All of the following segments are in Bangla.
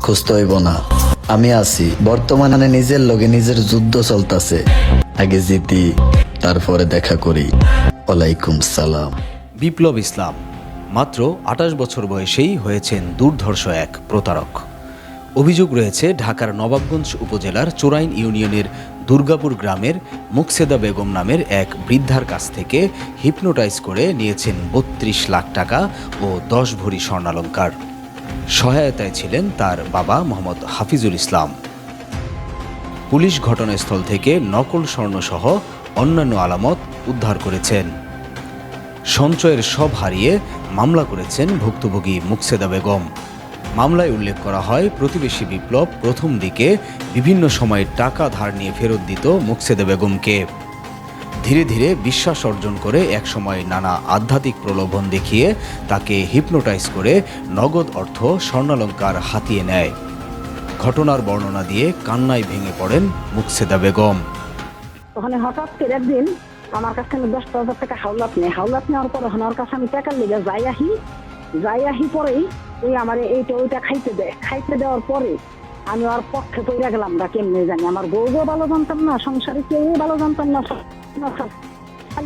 খুঁজতে হইব না, আমি আছি। বর্তমানে নিজের লগে নিজের যুদ্ধ চলতেছে, আগে জিতি তারপরে দেখা করি। ওয়ালাইকুম সালাম। বিপ্লব ইসলাম মাত্র ২৮ বছর বয়সেই হয়েছেন দুর্ধর্ষ এক প্রতারক। অভিযোগ রয়েছে ঢাকার নবাবগঞ্জ উপজেলার চোরাইন ইউনিয়নের দুর্গাপুর গ্রামের মুকসেদা বেগম নামের এক বৃদ্ধার কাছ থেকে হিপনোটাইজ করে নিয়েছেন ৩২ লাখ টাকা ও ১০ ভরি স্বর্ণালংকার। সহায়তায় ছিলেন তার বাবা মোহাম্মদ হাফিজুল ইসলাম। পুলিশ ঘটনাস্থল থেকে নকল স্বর্ণসহ অন্যান্য আলামত উদ্ধার করেছেন। সঞ্চয়ের সব হারিয়ে মামলা করেছেন ভুক্তভোগী মুকসেদা বেগম। মামলায় উল্লেখ করা হয়, প্রতিবেশী বিপ্লব প্রথম দিকে বিভিন্ন সময়ে টাকা ধার নিয়ে ফেরত দিত মুকসেদা বেগমকে। ধীরে ধীরে বিশ্বাস অর্জন করে একসময় নানা আধ্যাত্মিক প্রলোভন দেখিয়ে তাকে হিপনোটাইজ করে নগদ অর্থ স্বর্ণালংকার হাতিয়ে নেয়। ঘটনার বর্ণনা দিয়ে কান্নায় ভেঙে পড়েন মুকসেদা বেগম। ওখানে হঠাৎ করে একদিন আমার কাছ থেকে ১০,০০০ টাকা হাওলাত নেওয়ার পরে ওর কাছে আমি টাকার লেগে যাই আহি পরেই ওই আমার এইটা ওইটা খাইতে দেওয়ার পরে আমি ওর পক্ষে পড়ে গেলাম না, কেমনি জানি। আমার বউও ভালো জানতাম না, সংসারে কেউ ভালো জানতাম না,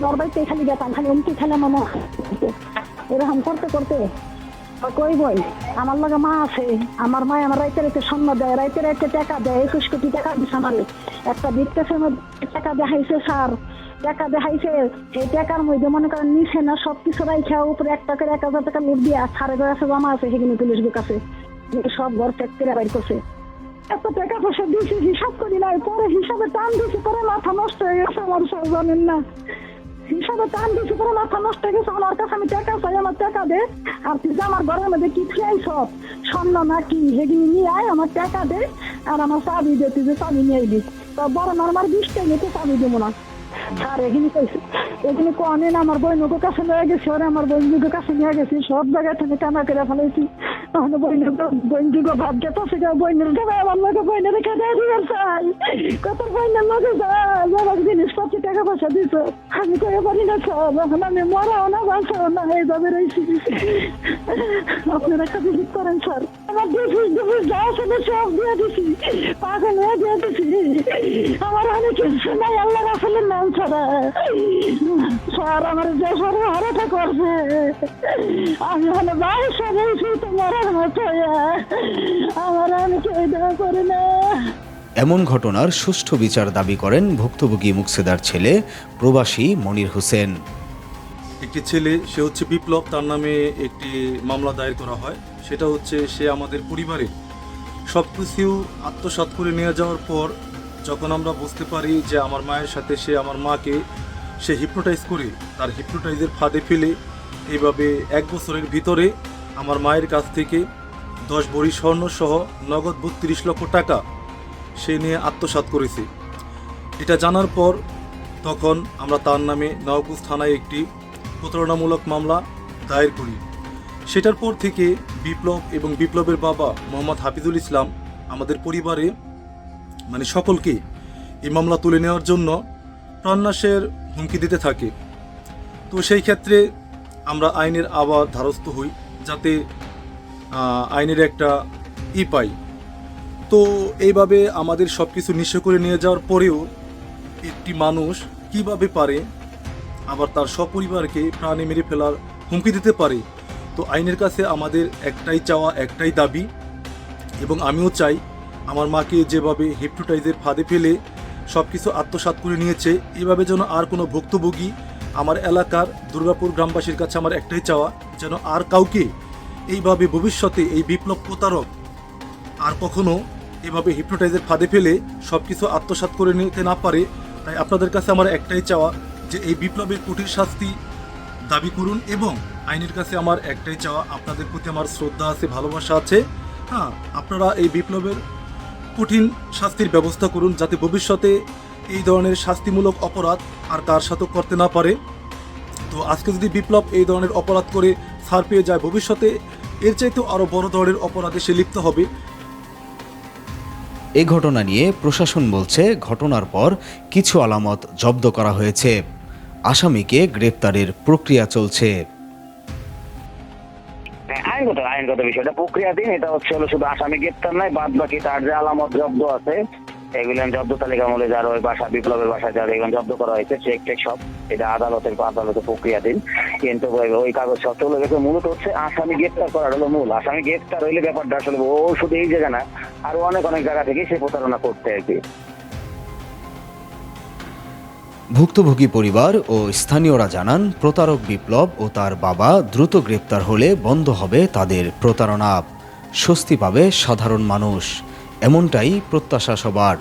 ওর বাড়িতে খালি যেতাম, খালি এমনি খেলাম। এরকম করতে করতে কই বই আমার লগে মা আছে, আমার মা আমার রাইতে স্বর্ণ দেয়, রাইতে টাকা দেয়, ২১ কোটি টাকা দিচ্ছে আমারে। একটা বিত্তের টাকা দেখাইছে স্যার, টাকা দেখাইছে, সেই টাকার মধ্যে মনে করেন নিছে না সবকিছু রাইখা উপরে ১ টাকার ১,০০০ টাকা লুট দিয়া সাড়ে কাছে জমা আছে, সেখানে পুলিশ বুক আছে, সব ঘর চেক করে বাইর করছে। এত টাকা পয়সা দিয়েছি হিসাব করি নাই, পরে হিসাবে টান দিয়েছি, পরে মাথা নষ্ট হয়ে গেছে আমার, সব জানেন না। হিসাবে টান দিয়েছি, পরে মাথা নষ্ট হয়ে গেছে আমার কাছে। আমি টাকা চাই, আমার টাকা দে, আর তুই আমার ঘরের মধ্যে কি খেয়াই সব স্বর্ণ না কি সেগুলি নিয়ে আয়, আমার টাকা দে, আর আমার চাবি দে, তুই যে চাবি নিয়ে আইবি। তো বড় আমার ২০টা নিয়ে তো চাবি দেবো না। আর এখানে কনেন আমার বইনকের কাছে নিয়ে গেছি, ওরা আমার বইনকের কাছে নিয়ে গেছি, সব জায়গায় থেকে টানা করে ফেলেছি। তাহলে বইনযোগ ভাব যেত সেটা বইনের দেবে, আমার লোকে বইনের খেতে দিবার চাই, কত বইনের লোকে যায় জিনিসপত্র টাকা পয়সা দিত, আমি করে পারি না সব। এখন আমি মরাও না বাঁচাও না, এইভাবে রয়েছি। আপনারা একটা ভিজিট করেন স্যার, আমার ডিফিস যা ছিল সব দিয়ে দিছি, পাগল হয়ে দিয়ে দিছি। আমার অনেক কিছু নাই, আল্লাহ রাসূলের নাম ছাড়া। স্যার আমার যে সর্বহারাটা করছে, আমি হলো বাইশে বলছি তো মরার মতো, আমার অনেক দেওয়া করে না। এমন ঘটনার সুষ্ঠু বিচার দাবি করেন ভুক্তভোগী মুকসেদার ছেলে প্রবাসী মনির হোসেন। একটি ছেলে, সে হচ্ছে বিপ্লব, তার নামে একটি মামলা দায়ের করা হয়। সেটা হচ্ছে সে আমাদের পরিবারে সব কিছু আত্মসাৎ করে নিয়ে যাওয়ার পর যখন আমরা বুঝতে পারি যে আমার মায়ের সাথে সে আমার মাকে সে হিপনোটাইজ করে তার হিপনোটাইজের ফাঁদে ফেলে এইভাবে ১ বছরের ভিতরে আমার মায়ের কাছ থেকে ১০ ভরি স্বর্ণ সহ নগদ ৩২ লক্ষ টাকা সে নিয়ে আত্মসাৎ করেছে। এটা জানার পর তখন আমরা তার নামে নওগাঁ থানায় একটি প্রতারণামূলক মামলা দায়ের করি। সেটার পর থেকে বিপ্লব এবং বিপ্লবের বাবা মোহাম্মদ হাফিজুল ইসলাম আমাদের পরিবারে মানে সকলকে এই মামলা তুলে নেওয়ার জন্য প্রাণনাশের হুমকি দিতে থাকে। তো সেই ক্ষেত্রে আমরা আইনের আবার ধারস্থ হই, যাতে আইনের একটা পাই। তো এইভাবে আমাদের সব কিছু নিঃস্ব করে নিয়ে যাওয়ার পরেও একটি মানুষ কিভাবে পারে আবার তার সপরিবারকে প্রাণে মেরে ফেলার হুমকি দিতে পারে। তো আইনের কাছে আমাদের একটাই চাওয়া, একটাই দাবি, এবং আমিও চাই আমার মাকে যেভাবে হিপনোটাইজের ফাঁদে ফেলে সব কিছু আত্মসাৎ করে নিয়েছে, এভাবে যেন আর কোনো ভুক্তভোগী আমার এলাকার দুর্গাপুর গ্রামবাসীর কাছে আমার একটাই চাওয়া, যেন আর কাউকে এইভাবে ভবিষ্যতে এই বিপ্লব প্রতারক আর কখনো এভাবে হিপনোটাইজের ফাঁদে ফেলে সব কিছু আত্মসাৎ করে নিতে না পারে। তাই আপনাদের কাছে আমার একটাই চাওয়া যে এই বিপ্লবের কঠিন শাস্তি দাবি করুন, এবং আইনের কাছে আমার একটাই চাওয়া, আপনাদের প্রতি আমার শ্রদ্ধা আছে, ভালোবাসা আছে, হ্যাঁ, আপনারা এই বিপ্লবের কঠিন শাস্তির ব্যবস্থা করুন, যাতে ভবিষ্যতে এই ধরনের শাস্তিমূলক অপরাধ আর কার সাথে করতে না পারে। তো আজকে যদি বিপ্লব এই ধরনের অপরাধ করে ছাড় পেয়ে যায়, ভবিষ্যতে এর চাইতেও আরও বড় ধরনের অপরাধে সে লিপ্ত হবে। এই ঘটনা নিয়ে প্রশাসন বলছে, ঘটনার পর কিছু আলামত জব্দ করা হয়েছে, আসামিকে গ্রেপ্তারের প্রক্রিয়া চলছে। আইনগত বিষয়টা প্রক্রিয়াধীন। এটা হচ্ছে হলো শুধু আসামি গ্রেপ্তার নাই, বাদ বাকি তার যে আলামত জব্দ আছে এগুলো জব্দ তালিকা আমলে যার ওই বাসা বিপ্লবের বাসা যার এগুলো জব্দ করা হয়েছে চেক টেক সব, এটা আদালতে প্রক্রিয়াধীন। কিন্তু ওই কাগজ সব চলে গেছে। মূলত হচ্ছে আসামি গ্রেপ্তার করার হলো মূল। আসামি গ্রেপ্তার হইলে ব্যাপারটা আসলে ও শুধু এই জায়গা না, আরো অনেক জায়গা থেকে সে প্রতারণা করতে আর কি। ভুক্তভোগী পরিবার ও স্থানীয়রা জানান, প্রতারক বিপ্লব ও তার বাবা দ্রুত গ্রেপ্তার হলে বন্ধ হবে তাদের প্রতারণা, স্বস্তি পাবে সাধারণ মানুষ, এমনটাই প্রত্যাশা সবার।